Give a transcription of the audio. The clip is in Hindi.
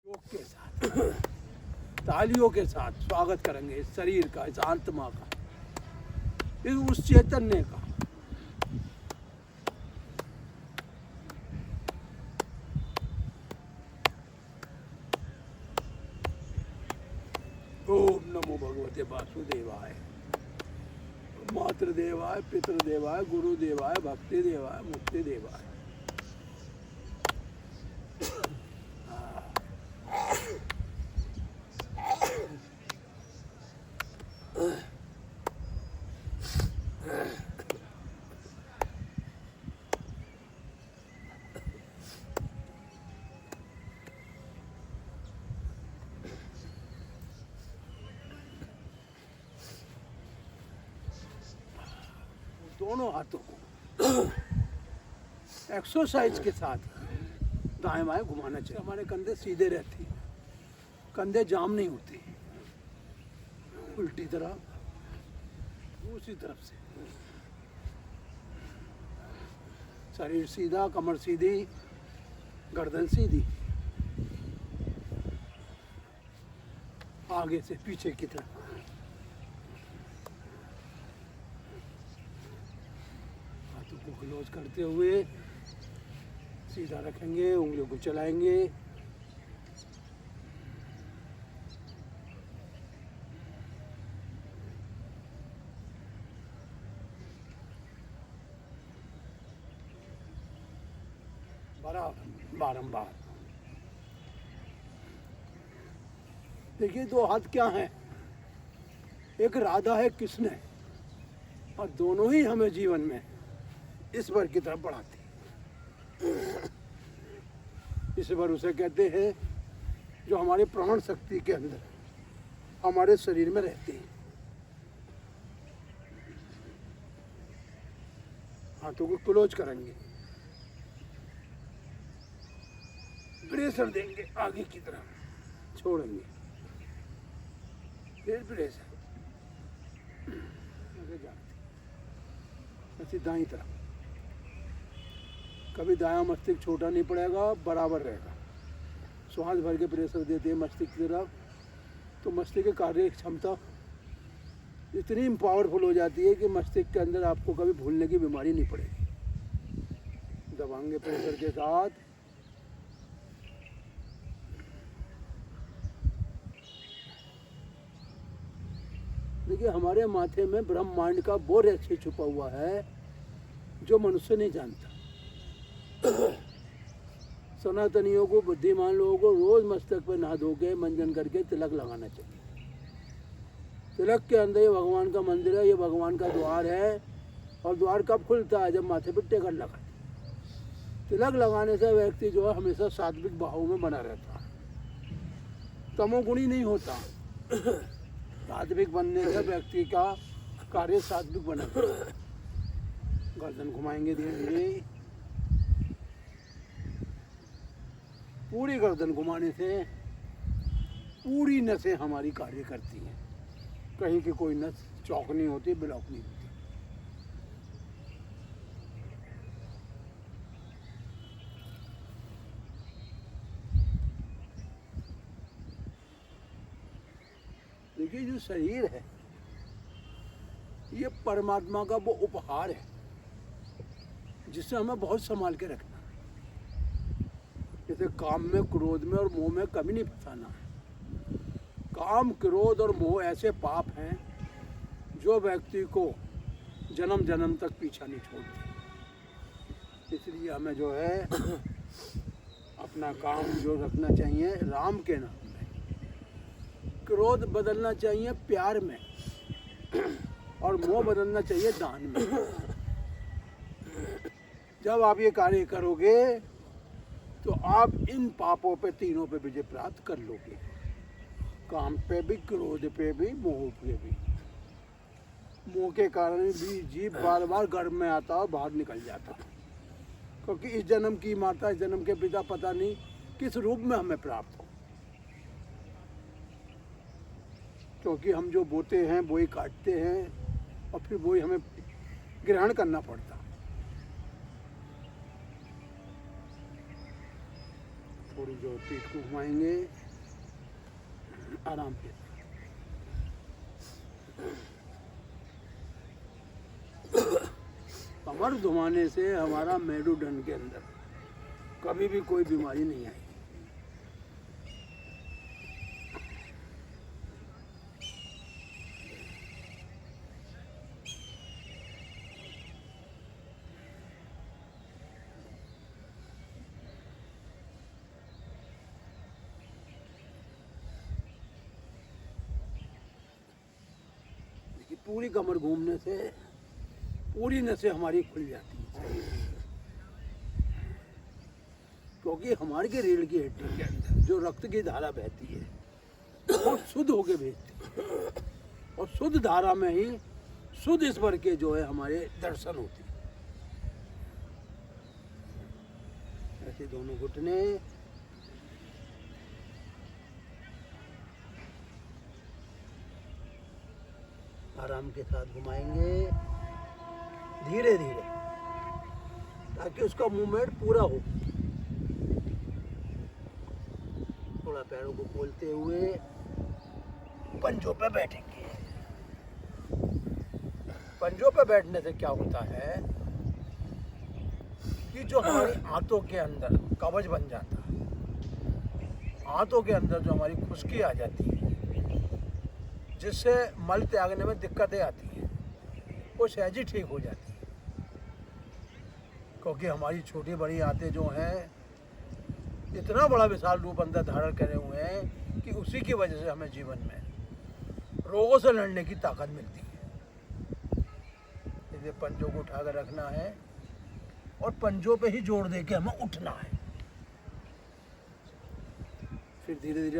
योग के साथ तालियों के साथ स्वागत करेंगे इस शरीर का, इस आत्मा का, इस उस चैतन्य का। ओम नमो भगवते वासुदेवाय, मातृदेवाय, पितृदेवाय, गुरुदेवाय, भक्ति देवाय, मुक्ति देवाय। दोनों हाथों को एक्सरसाइज के साथ दाएं बाएं घुमाना चाहिए। हमारे कंधे सीधे रहते हैं, कंधे जाम नहीं होते। उल्टी तरफ, दूसरी तरफ से शरीर सीधा, कमर सीधी, गर्दन सीधी, आगे से पीछे की तरफ। हाथों को क्लोज करते हुए सीधा रखेंगे, उंगलियों को चलाएंगे। बारंबार देखिए, दो हाथ क्या हैं? एक राधा है, कृष्ण है, और दोनों ही हमें जीवन में ईश्वर की तरफ बढ़ाते हैं। ईश्वर उसे कहते हैं जो हमारे प्राण शक्ति के अंदर हमारे शरीर में रहते हैं। हाथों को क्लोज करेंगे, प्रेशर देंगे आगे की तरफ, छोड़ेंगे, फिर प्रेशर आगे जाते, ऐसे दाईं तरफ। कभी दायां मस्तिष्क छोटा नहीं पड़ेगा, बराबर रहेगा। श्वास भर के प्रेशर देते हैं मस्तिष्क की तरफ, तो मस्तिष्क की कार्य क्षमता इतनी पावरफुल हो जाती है कि मस्तिष्क के अंदर आपको कभी भूलने की बीमारी नहीं पड़ेगी। दबाएंगे प्रेशर के साथ, देखिए हमारे माथे में ब्रह्मांड का वो रहस्य छुपा हुआ है जो मनुष्य नहीं जानता। सनातनियों को, बुद्धिमान लोगों को रोज मस्तक पे नहा धो के मंजन करके तिलक लगाना चाहिए। तिलक के अंदर ये भगवान का मंदिर है, ये भगवान का द्वार है, और द्वार कब खुलता है? जब माथे पे टिकट लगा। तिलक लगाने से व्यक्ति जो है हमेशा सात्विक भाव में बना रहता है, तमोगुणी नहीं होता। सात्विक बनने से व्यक्ति का कार्य सात्विक बना। गर्दन घुमाएंगे धीरे धीरे, पूरी गर्दन घुमाने से पूरी नसें हमारी कार्य करती हैं। कहीं की कोई नस चौक नहीं होती, ब्लॉक नहीं होती। देखिए, जो शरीर है ये परमात्मा का वो उपहार है जिसे हमें बहुत संभाल के रखना। जैसे काम में, क्रोध में और मोह में कभी नहीं फंसाना। काम, क्रोध और मोह ऐसे पाप हैं जो व्यक्ति को जन्म जन्म तक पीछा नहीं छोड़ते। इसलिए हमें जो है अपना काम जो रखना चाहिए राम के नाम में। क्रोध बदलना चाहिए प्यार में, और मोह बदलना चाहिए दान में। जब आप ये कार्य करोगे तो आप इन पापों पे, तीनों पे विजय प्राप्त कर लोगे। काम पे भी, क्रोध पे भी, मोह पे भी। मोह के कारण भी जीव बार बार गर्भ में आता और बाहर निकल जाता, क्योंकि इस जन्म की माता, इस जन्म के पिता पता नहीं किस रूप में हमें प्राप्त हो। क्योंकि हम जो बोते हैं वो ही काटते हैं, और फिर वो ही हमें ग्रहण करना पड़ता। थोड़ी जो पीठ को घुमाएंगे आराम से। कमर घुमाने से हमारा मेरुदंड के अंदर कभी भी कोई बीमारी नहीं आएगी। पूरी कमर घूमने से पूरी नसें हमारी खुल जाती हैं, क्योंकि हमारे के रीढ़ की हड्डी के अंदर जो रक्त की धारा बहती है वो शुद्ध होके भेजती है, और शुद्ध धारा में ही शुद्ध ईश्वर के जो है हमारे दर्शन होते हैं। ऐसे दोनों घुटने आराम के साथ घुमाएंगे धीरे धीरे, ताकि उसका मूवमेंट पूरा हो। थोड़ा पैरों को खोलते हुए पंजों पे बैठेंगे। पंजों पे बैठने से क्या होता है कि जो हमारी आंतों के अंदर कवच बन जाता है, आंतों के अंदर जो हमारी खुश्की आ जाती है, जिससे मल त्यागने में दिक्कतें आती हैं, वो सहज ही ठीक हो जाती है। क्योंकि हमारी छोटी बड़ी आंतें जो हैं इतना बड़ा विशाल रूप अंदर धारण करे हुए हैं कि उसी की वजह से हमें जीवन में रोगों से लड़ने की ताकत मिलती है। इसलिए पंजों को उठाकर रखना है और पंजों पे ही जोर दे के हमें उठना है। फिर धीरे धीरे